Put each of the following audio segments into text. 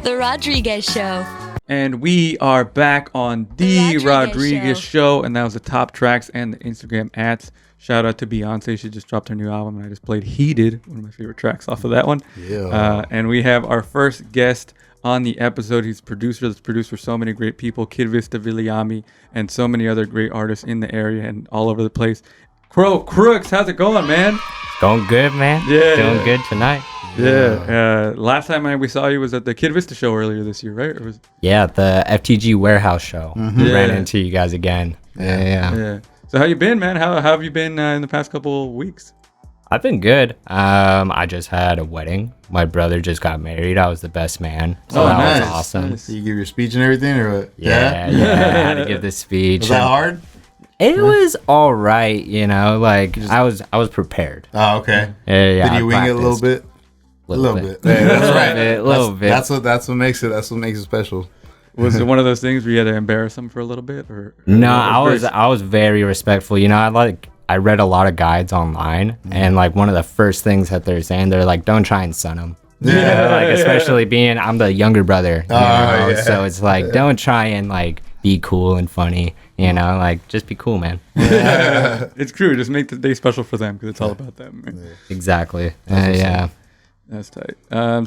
The Rodriguez Show. And we are back on The Rodriguez Show. And that was the top tracks and the Instagram ads. Shout out to Beyonce. She just dropped her new album. And I just played Heated, one of my favorite tracks off of that one. Yeah. And we have our first guest on the episode. He's producer that's produced for so many great people, Kid Vista Viliami, and so many other great artists in the area and all over the place. CroCooks, how's it going, man? Going good, man. Yeah. Doing good tonight. Yeah. Last time we saw you was at the Kid Vista show earlier this year, right? Yeah, the FTG warehouse show. Ran into you guys again. Yeah. So how you been, man? How have you been in the past couple of weeks? I've been good. I just had a wedding. My brother just got married. I was the best man. So that was awesome. Nice. So you give your speech and everything, or what? Yeah. I had to give the speech. Was that hard? It was all right, like I was prepared. Oh, okay. Yeah. Did you wing it a little bit? A little bit. Yeah, that's right. A little bit. That's what makes it special. Was it one of those things where you had to embarrass them for a little bit, or no? I was very respectful. I read a lot of guides online, and like one of the first things that they're saying, they're like, don't try and son them. Especially being I'm the younger brother, so it's like don't try and like be cool and funny, like just be cool, man. It's true. Just make the day special for them because it's all about them. Right? Exactly. That's tight.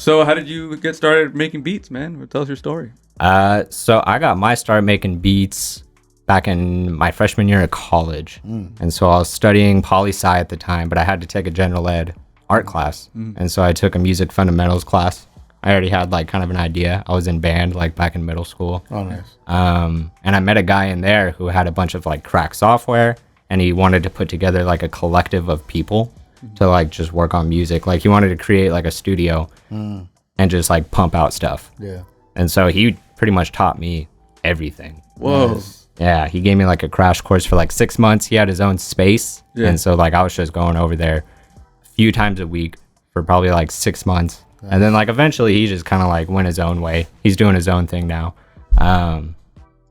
So how did you get started making beats, man? Tell us your story. So I got my start making beats back in my freshman year of college. And so I was studying poli-sci at the time, but I had to take a general ed art class. And so I took a music fundamentals class. I already had like kind of an idea. I was in band like back in middle school. Oh, nice. And I met a guy in there who had a bunch of like crack software, and he wanted to put together like a collective of people to like just work on music. Like he wanted to create like a studio and just like pump out stuff. Yeah. And so he pretty much taught me everything. Whoa. Nice. Yeah, he gave me like a crash course for like 6 months. He had his own space. Yeah. And so like I was just going over there a few times a week for probably like 6 months. Nice. And then like eventually he just kind of like went his own way. He's doing his own thing now.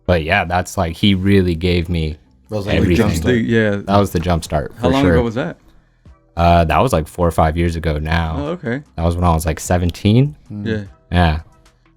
But yeah, that's like he really gave me everything. That was the jump start. How long ago was that? That was like 4 or 5 years ago now. Oh, okay. That was when I was like 17. Yeah.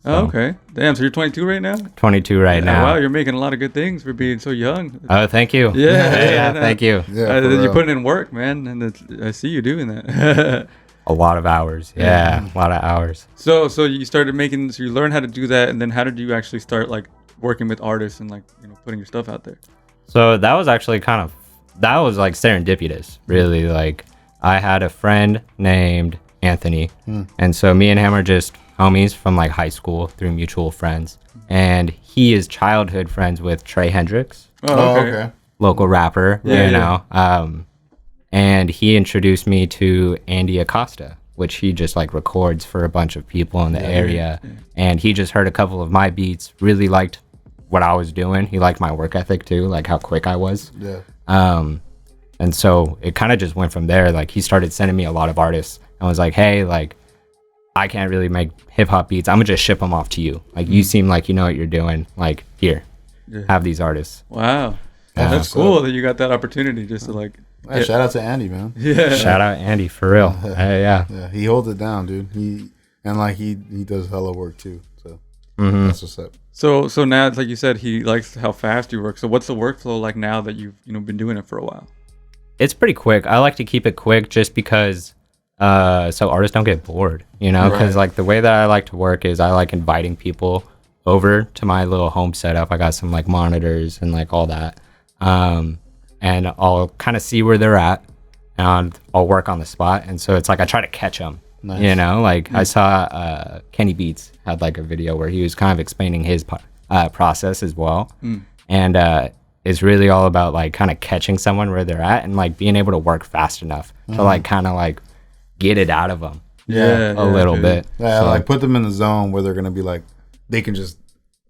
Oh, okay. Damn, so you're 22 right now? 22 right now. Wow, you're making a lot of good things for being so young. Oh, thank you. Yeah, thank you. Yeah, you're putting in work, man, and I see you doing that. A lot of hours. Yeah, a lot of hours. So you started making, so you learned how to do that, and then how did you actually start like working with artists and like, putting your stuff out there? So that was actually that was like serendipitous, really. Like I had a friend named Anthony, and so me and him are just homies from like high school through mutual friends, and he is childhood friends with Trey Hendricks. Oh, okay. Local rapper, and he introduced me to Andy Acosta, which he just like records for a bunch of people in the area. And he just heard a couple of my beats, really liked what I was doing. He liked my work ethic too, like how quick I was. And so it kind of just went from there. Like he started sending me a lot of artists and was like, hey, like I can't really make hip hop beats. I'm gonna just ship them off to you. Like you seem like you know what you're doing. Like here, have these artists. Wow. That's cool that you got that opportunity just to like. Hey, shout out to Andy, man. Yeah. Shout out Andy for real. Yeah. He holds it down, dude. He does hella work too. So that's what's up. So now, like you said, he likes how fast you work. So what's the workflow like now that you've been doing it for a while? It's pretty quick. I like to keep it quick just because so artists don't get bored, because like the way that I like to work is I like inviting people over to my little home setup. I got some like monitors and like all that. And I'll kind of see where they're at, and I'll work on the spot. And so it's like I try to catch them, I saw Kenny Beats had like a video where he was kind of explaining his process as well. And it's really all about like kind of catching someone where they're at and like being able to work fast enough to like kind of like get it out of them a little bit. Yeah, so, like put them in the zone where they're going to be like, they can just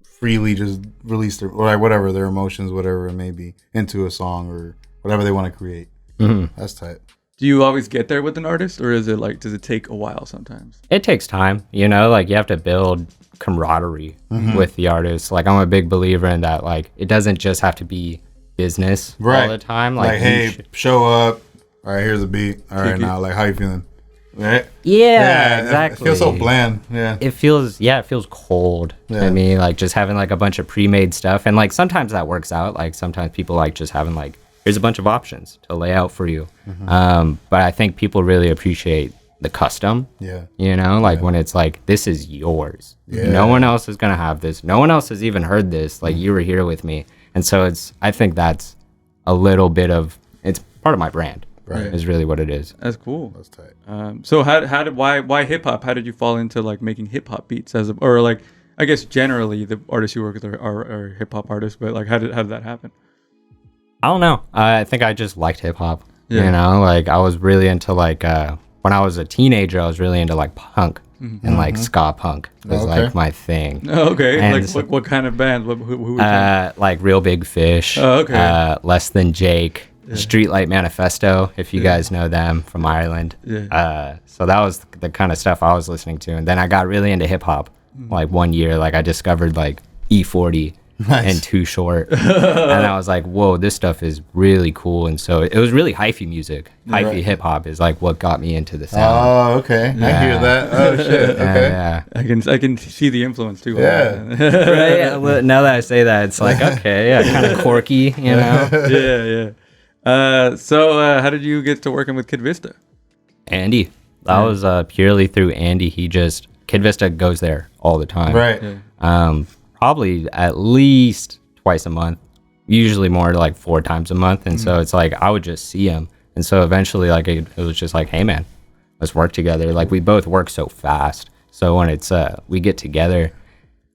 freely just release their, or like whatever, their emotions, whatever it may be, into a song or whatever they want to create. That's tight. Do you always get there with an artist, or is it like, does it take a while sometimes? It takes time, like you have to build camaraderie with the artist. Like I'm a big believer in that. Like it doesn't just have to be business all the time. Like hey, show up. All right, here's a beat. All right, now like how you feeling? right? Yeah, exactly. It feels so bland. Yeah. It feels cold to me, like just having like a bunch of pre-made stuff. And like sometimes that works out. Like sometimes people like just having like, here's a bunch of options to lay out for you. But I think people really appreciate the custom. Yeah. You know, like when it's like, this is yours. Yeah. No one else is going to have this. No one else has even heard this. Like you were here with me. And so I think that's a little bit of, it's part of my brand. Right. Is really what it is. That's cool. That's tight. So why hip hop? How did you fall into like making hip hop beats or like, I guess generally the artists you work with are hip hop artists, but like how did that happen? I don't know. I think I just liked hip hop. Yeah. You know, like I was really into like when I was a teenager, I was really into like punk and like ska punk was like my thing. Okay, And like so- what kind of band? Who was Like Real Big Fish. Oh, okay. Less Than Jake. Streetlight Manifesto, if you guys know them from Ireland. Yeah. So that was the kind of stuff I was listening to, and then I got really into hip hop. Like one year, like I discovered like E40 and Too Short, and I was like, "Whoa, this stuff is really cool." And so it was really hyphy music. Hyphy hip hop is like what got me into the sound. Oh, okay. I hear that. Oh shit. Okay. Yeah. I can see the influence too. Yeah. Right. Yeah, well, now that I say that, it's like okay, yeah, kind of quirky, you know. Yeah. So how did you get to working with Kid Vista? Andy, that was purely through Andy. Kid Vista goes there all the time. Right. Yeah. Probably at least twice a month, usually more like 4 times a month. And so it's like I would just see him. And so eventually like it was just like, hey man, let's work together. Like we both work so fast. So when it's we get together,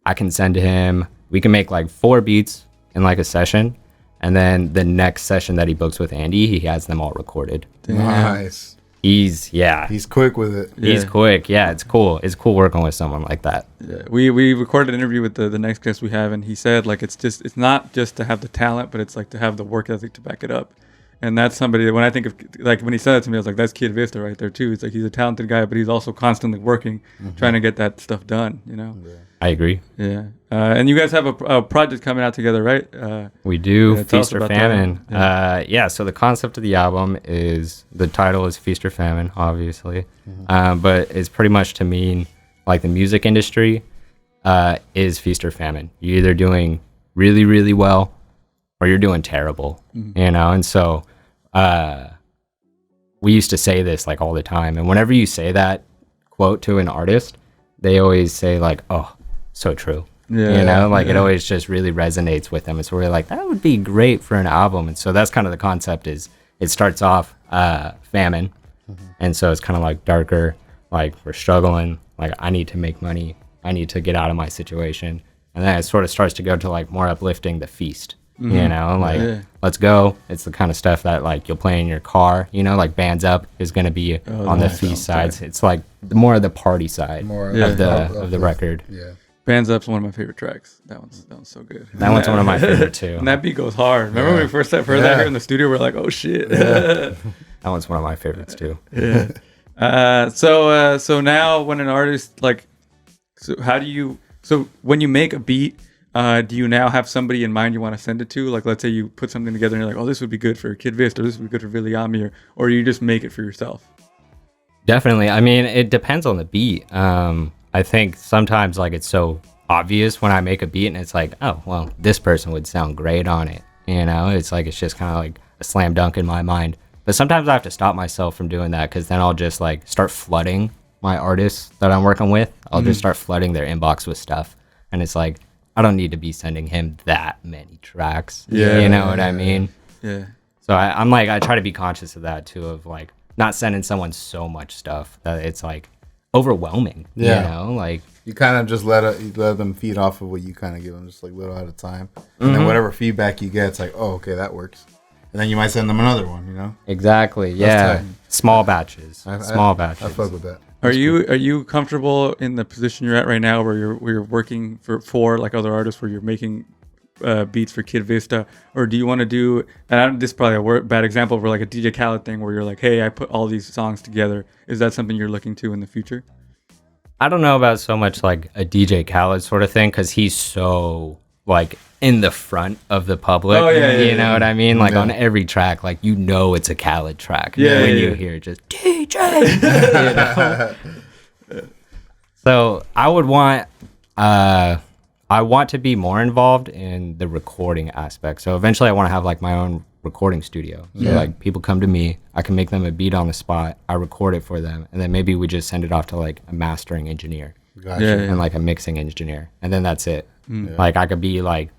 I can send to him, we can make like 4 beats in like a session. And then the next session that he books with Andy, he has them all recorded. Nice. He's quick with it. He's quick. Yeah, it's cool. It's cool working with someone like that. Yeah, we recorded an interview with the next guest we have, and he said like it's not just to have the talent, but it's like to have the work ethic to back it up. And that's somebody that when I think of like when he said that to me, I was like, that's Kid Vista right there too. It's like he's a talented guy, but he's also constantly working, trying to get that stuff done. You know. Yeah. I agree. Yeah. And you guys have a project coming out together, right? We do. Yeah, tell us Feast or about Famine. that. Yeah, so the concept of the album is, the title is Feast or Famine, obviously. But it's pretty much to mean like the music industry is feast or famine. You're either doing really, really well or you're doing terrible, you know? And so we used to say this like all the time. And whenever you say that quote to an artist, they always say like, oh, so true. Yeah, you know, like it always just really resonates with them. It's really like, that would be great for an album. And so that's kind of the concept is it starts off famine. And so it's kind of like darker, like we're struggling, like I need to make money. I need to get out of my situation. And then it sort of starts to go to like more uplifting, the feast, you know, like let's go. It's the kind of stuff that like you'll play in your car, you know, like Bands Up is going to be on the feast sides. It's like more of the party side of the record. Yeah. Bands Up's one of my favorite tracks. That one's so good. That one's one of my favorite too. And that beat goes hard. Remember when we first heard that here in the studio? We're like, oh shit. That one's one of my favorites too. Yeah. So now when an artist like, so when you make a beat, do you now have somebody in mind you want to send it to? Like, let's say you put something together and you're like, oh, this would be good for Kid Vist, or this would be good for Viliami, or you just make it for yourself? Definitely. I mean, it depends on the beat. I think sometimes like it's so obvious when I make a beat and it's like, oh, well, this person would sound great on it. You know, it's like, it's just kind of like a slam dunk in my mind. But sometimes I have to stop myself from doing that, because then I'll just like start flooding my artists that I'm working with. I'll just start flooding their inbox with stuff. And it's like, I don't need to be sending him that many tracks. Yeah. You know what I mean? Yeah. So I'm like, I try to be conscious of that too, of like not sending someone so much stuff that it's like overwhelming. Yeah. You know, like You kind of just let them feed off of what you kind of give them, just like little at a time. And then whatever feedback you get, it's like, oh, okay, that works. And then you might send them another one, you know? exactly. Yeah. tight. Small batches. Small I batches. fuck with that. Are you comfortable in the position you're at right now, where you're working for like other artists, where you're making beats for Kid Vista, or do you want to do? And this is probably a bad example of like a DJ Khaled thing, where you're like, hey, I put all these songs together. Is that something you're looking to in the future? I don't know about so much like a DJ Khaled sort of thing, because he's so like in the front of the public. Oh, yeah, you know what I mean? Like Yeah. on every track, like you know it's a Khaled track. Yeah, when yeah, you yeah. hear just DJ. You know? So I would want I want to be more involved in the recording aspect. So eventually I want to have like my own recording studio. So like people come to me, I can make them a beat on the spot, I record it for them, and then maybe we just send it off to like a mastering engineer Gotcha. Yeah, and like a mixing engineer. And then that's it. Yeah. Like I could be like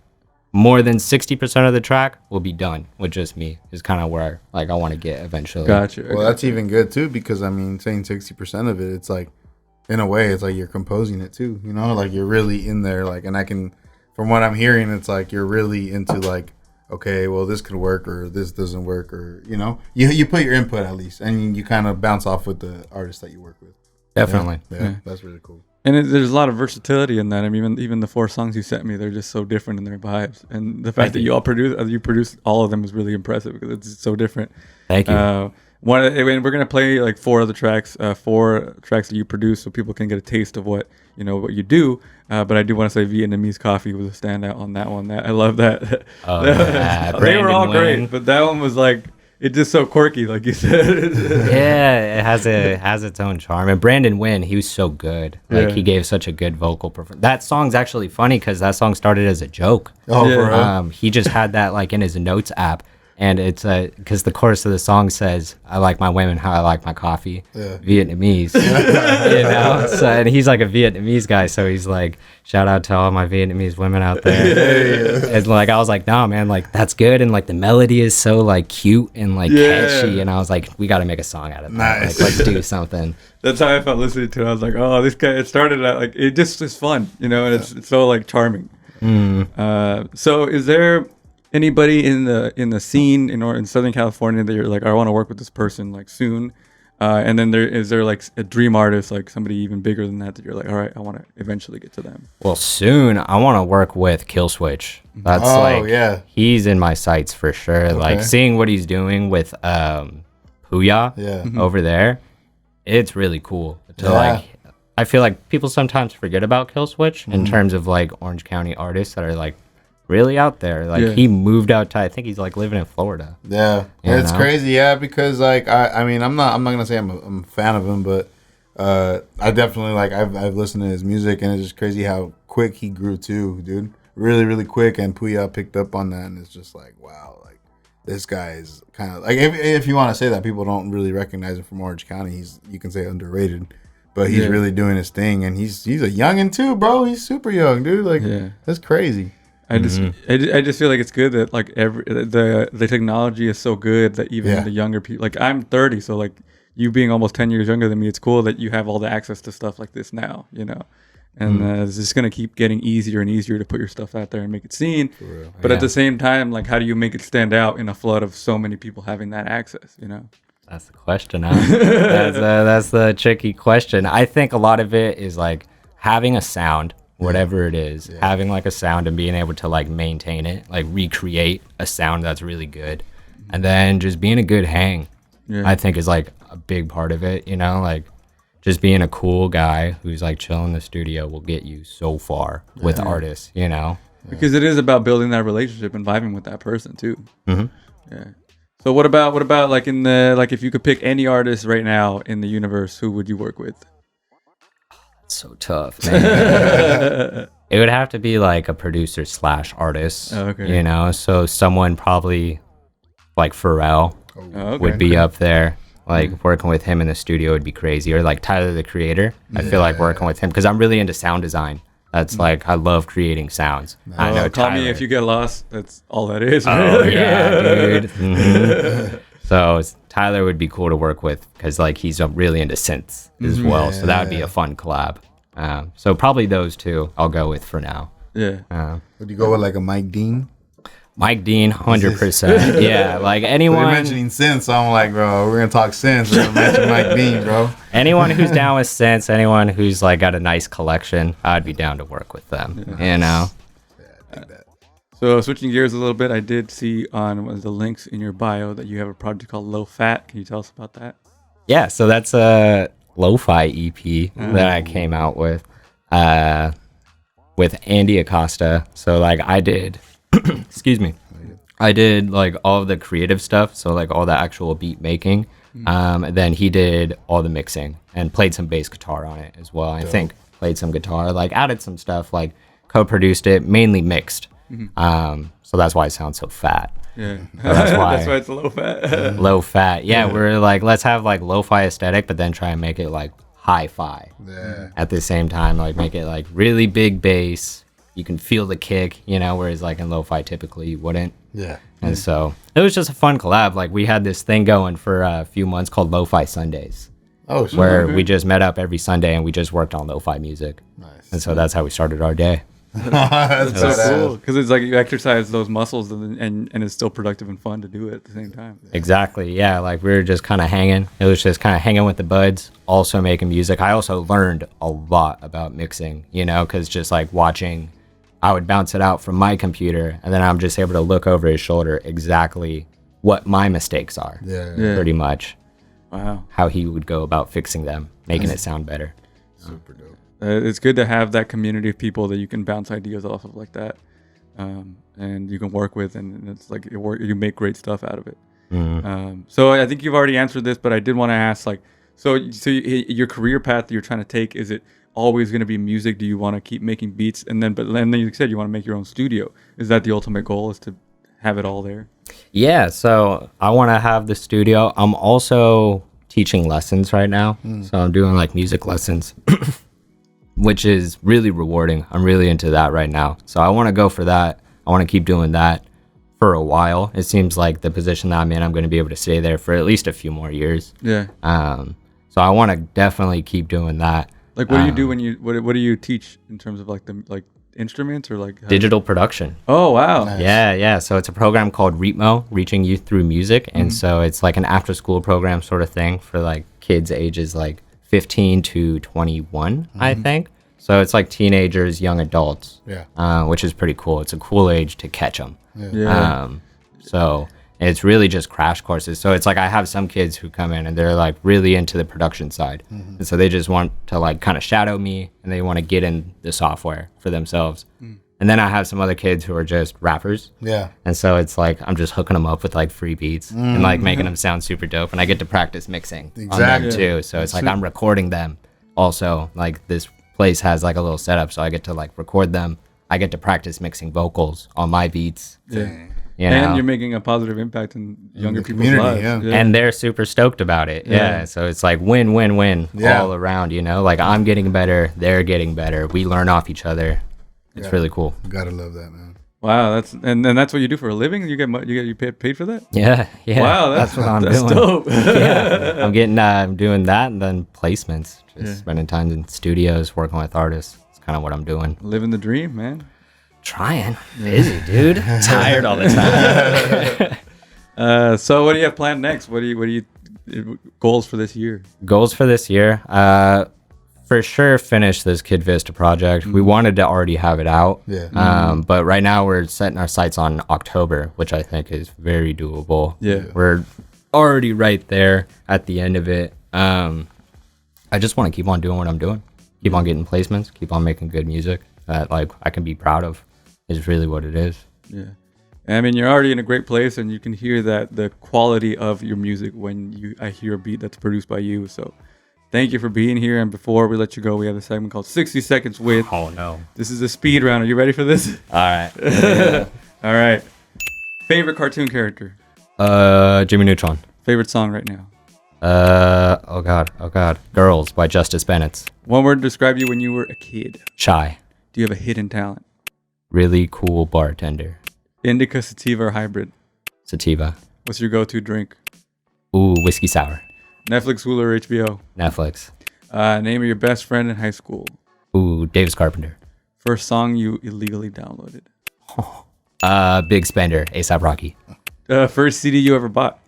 more than 60% of the track will be done with just me is kind of where like I want to get eventually. Gotcha. Well, that's even good too, because I mean, saying 60% of it, it's like, in a way, it's like you're composing it too. You know, like you're really in there. Like, and I can, from what I'm hearing, it's like you're really into like, okay, well, this could work or this doesn't work, or you know, you put your input at least, and you kind of bounce off with the artists that you work with. Definitely. Yeah, that's really cool. And there's a lot of versatility in that. I mean, even the 4 songs you sent me, they're just so different in their vibes. And the fact that you produce all of them is really impressive because it's so different. Thank you. We're gonna play like 4 other tracks, 4 tracks that you produce, so people can get a taste of what you do. But I do want to say Vietnamese Coffee was a standout on that one. I love that. Oh, yeah. They were all Brandon great, Wynn. but that one was like it's just so quirky, like you said. Yeah, it has its own charm. And Brandon Wynn, he was so good. Like Yeah. he gave such a good vocal performance. That song's actually funny because that song started as a joke. Oh, Yeah. for real? He just had that like in his notes app, and it's because the chorus of the song says, "I like my women how I like my coffee." Yeah. Vietnamese, you know. So and he's like a Vietnamese guy, so he's like, "Shout out to all my Vietnamese women out there." And like I was like, "Nah, man, like that's good," and like the melody is so like cute and like Yeah. catchy, and I was like, "We got to make a song out of that. Nice. Like, let's do something." That's how I felt listening to it. I was like, oh, this guy. It started out like it just is fun, you know, and it's so like charming. So is there anybody in the scene in Southern California that you're like, I want to work with this person like soon? And then is there like a dream artist, like somebody even bigger than that you're like, all right, I want to eventually get to them? Well, soon I want to work with Killswitch. That's Oh, like, yeah. he's in my sights for sure. Like Okay. seeing what he's doing with Puya Yeah. over there, it's really cool. To Yeah. like, I feel like people sometimes forget about Killswitch in terms of like Orange County artists that are like really out there. Like Yeah. he moved out to, I think he's like living in Florida. Yeah, You it's know? crazy. Yeah, because like I mean, I'm not gonna say I'm a fan of him, but I definitely like I've listened to his music, and it's just crazy how quick he grew too, dude. Really, really quick, and Puya picked up on that, and it's just like, wow, like this guy is kind of like if you want to say that, people don't really recognize him from Orange County. You can say underrated, but he's Yeah. really doing his thing, and he's a youngin' too, bro. He's super young, dude. Like Yeah. that's crazy. I just feel like it's good that like the technology is so good that even Yeah. the younger people, like I'm 30, so like you being almost 10 years younger than me, it's cool that you have all the access to stuff like this now, you know. And it's just gonna keep getting easier and easier to put your stuff out there and make it seen. But Yeah. at the same time, like, how do you make it stand out in a flood of so many people having that access? You know? That's the question, huh? That's the tricky question. I think a lot of it is like having a sound, whatever it is, having like a sound and being able to like maintain it, like recreate a sound that's really good, and then just being a good hang. Yeah. I think is like a big part of it. You know, like just being a cool guy who's like chilling in the studio will get you so far with artists. You know. Because it is about building that relationship and vibing with that person too. Mhm. Yeah. So what about like if you could pick any artist right now in the universe, who would you work with? So tough, man. It would have to be like a producer / artist. Oh, okay. You know, so someone probably like Pharrell Oh, okay. would be up there. Like working with him in the studio would be crazy. Or like Tyler the Creator. I feel like working with him because I'm really into sound design. That's like I love creating sounds. I know Call Tyler. me if you get lost. That's all that is. Oh yeah, dude. Mhm. So Tyler would be cool to work with because like he's really into synths as well. So that would be a fun collab. So probably those two I'll go with for now. Yeah. Would you go with like a Mike Dean? Mike Dean, 100%. Yeah, like You're anyone, mentioning synths, so I'm like, bro, we're gonna talk synths. We're gonna mention Mike Dean, bro. anyone who's down with synths, anyone who's like got a nice collection, I'd be down to work with them. You know. So switching gears a little bit, I did see on one of the links in your bio that you have a project called Low Fat. Can you tell us about that? Yeah, so that's a lo-fi EP that I came out with with Andy Acosta. So like I did, excuse me, I did like all of the creative stuff. So like all the actual beat making. And then he did all the mixing and played some bass guitar on it as well. I think played some guitar, like added some stuff, like co-produced it, mainly mixed. So that's why it sounds so fat. Yeah, So that's why that's why it's low fat. low fat. Yeah, we're like, let's have like lo-fi aesthetic, but then try and make it like hi-fi at the same time. Like make it like really big bass. You can feel the kick, you know, whereas like in lo-fi typically you wouldn't. Yeah. And so it was just a fun collab. Like we had this thing going for a few months called Lo-Fi Sundays, Oh, shit. where we just met up every Sunday and we just worked on lo-fi music. Nice. And so that's how we started our day. That's So badass. cool because it's like you exercise those muscles and it's still productive and fun to do it at the same time. Exactly. Yeah. Like we were just kind of hanging. It was just kind of hanging with the buds, also making music. I also learned a lot about mixing, you know, because just like watching, I would bounce it out from my computer and then I'm just able to look over his shoulder exactly what my mistakes are. Yeah. Yeah. Pretty much Wow. how he would go about fixing them, making it sound better. Super dope. It's good to have that community of people that you can bounce ideas off of like that, and you can work with, and it's like you make great stuff out of it. So I think you've already answered this, but I did want to ask, like, your career path that you're trying to take, is it always going to be music? Do you want to keep making beats, and then you said you want to make your own studio? Is that the ultimate goal? Is to have it all there? Yeah, so I want to have the studio. I'm also teaching lessons right now. So I'm doing like music lessons, which is really rewarding. I'm really into that right now. So I want to go for that. I want to keep doing that for a while. It seems like the position that I'm in, I'm going to be able to stay there for at least a few more years. Yeah. So I want to definitely keep doing that. Like, what do you do when you what do you teach in terms of like the instruments or like Digital production. Oh wow. Nice. Yeah. So it's a program called REAPMO, Reaching Youth Through Music. And so it's like an after school program sort of thing for like kids ages like 15 to 21, I think. So it's like teenagers, young adults, which is pretty cool. It's a cool age to catch them. Yeah. So it's really just crash courses. So it's like I have some kids who come in and they're like really into the production side. And so they just want to like kind of shadow me and they want to get in the software for themselves. And then I have some other kids who are just rappers. Yeah. And so it's like I'm just hooking them up with like free beats and like making them sound super dope. And I get to practice mixing on Exactly. them too. So it's like I'm recording them also. Like this place has like a little setup. So I get to like record them. I get to practice mixing vocals on my beats. Yeah. You know? And you're making a positive impact in younger the people's community, lives. yeah. And they're super stoked about it. Yeah. So it's like win, win, win Yeah. all around, you know? Like I'm getting better, they're getting better. We learn off each other. It's really cool. Gotta love that, man. Wow, that's and that's what you do for a living. You get paid for that. Yeah. Wow, that's what I'm that's doing. dope. Yeah. I'm doing that and then placements. Just spending time in studios working with artists. It's kind of what I'm doing. Living the dream, man. Trying. Busy, dude. Tired all the time. So what do you have planned next? What do you goals for this year? Goals for this year. For sure finish this Kid Vista project. We wanted to already have it out. Yeah. But right now we're setting our sights on October, which I think is very doable. Yeah. We're already right there at the end of it. I just want to keep on doing what I'm doing. Keep on getting placements, keep on making good music that like I can be proud of is really what it is. Yeah. I mean, you're already in a great place, and you can hear that the quality of your music when I hear a beat that's produced by you. So thank you for being here. And before we let you go, we have a segment called 60 Seconds With. Oh no. This is a speed round. Are you ready for this? All right. All right. Favorite cartoon character? Jimmy Neutron. Favorite song right now? Oh god. Girls by Justice Bennett. One word to describe you when you were a kid. Shy. Do you have a hidden talent? Really cool bartender. Indica, sativa, or hybrid? Sativa. What's your go-to drink? Ooh, whiskey sour. Netflix, Hulu, or HBO? Netflix. Name of your best friend in high school. Ooh, Davis Carpenter. First song you illegally downloaded. Big Spender, A$AP Rocky. First CD you ever bought.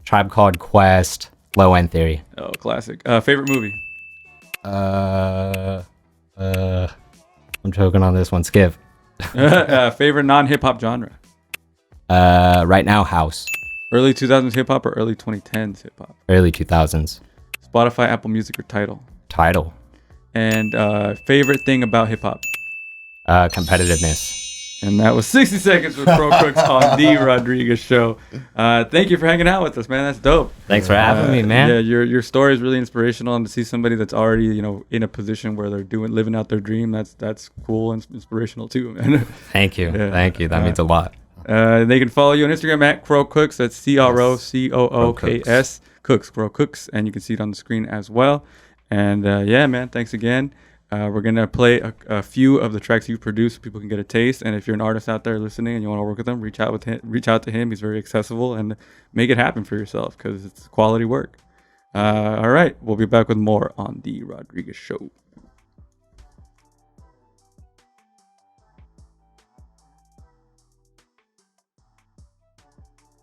Tribe Called Quest, Low End Theory. Oh, classic. Favorite movie. I'm choking on this one. Skip. Favorite non-hip hop genre. Right now, house. Early 2000s hip hop or early 2010s hip hop. Early 2000s. Spotify, Apple Music, or Tidal. Title. And favorite thing about hip hop. Competitiveness. And that was 60 seconds with CroCooks on the Rodriguez Show. Thank you for hanging out with us, man. That's dope. Thanks for having me, man. Yeah, your story is really inspirational, and to see somebody that's already, you know, in a position where they're living out their dream, that's cool and inspirational too, man. Thank you. Yeah. Thank you. That means a lot. They can follow you on Instagram at CroCooks. That's CroCooks. Cooks, CroCooks, and you can see it on the screen as well. And yeah, man, thanks again. We're gonna play a few of the tracks you produced so people can get a taste. And if you're an artist out there listening and you want to work with him, reach out to him. He's very accessible, and make it happen for yourself because it's quality work. All right, we'll be back with more on the Rodriguez Show.